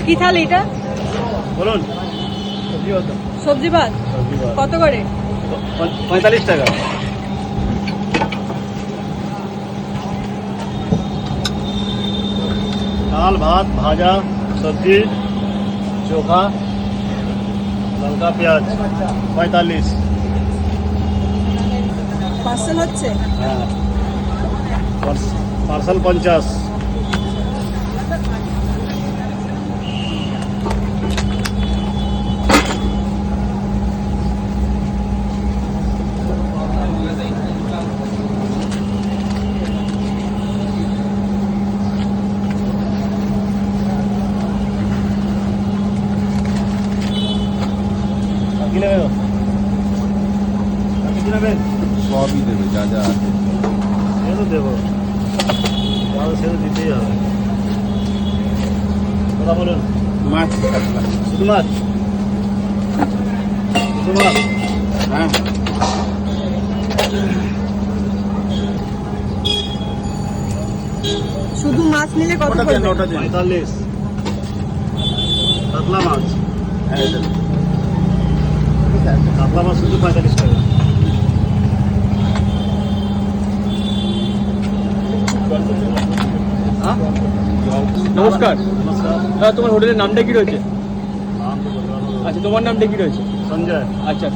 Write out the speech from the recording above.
কি থালি এটা? বলুন। সবজি ভাত কত করে? 45 টাকা। दाल भात भाजा सब्जी चोखा ललका प्याज 45। পার্সেল হচ্ছে? हाँ पार्सल 50। কি নেবে? কি নেবেন? সবই দেবে যা যা আছে। সে তো দেবো, তাহলে সে তো দিতেই হবে। কথা বলুন। মাছ শুধু মাছ? শুধু মাছ? হ্যাঁ শুধু মাছ নিলে কত ওটা পড়বে? দেন, ওটা দেন। 45। কাতলা মাছ, হ্যাঁ এটা দেন। কাতলা মাছ শুধু 45 টাকা। হ্যাঁ নমস্কার, নমস্কার। তোমার হোটেলের নামটা কি রয়েছে? নাম তো বললাম। আচ্ছা, তোমার নামটা কি রয়েছে? সঞ্জয়। আচ্ছা।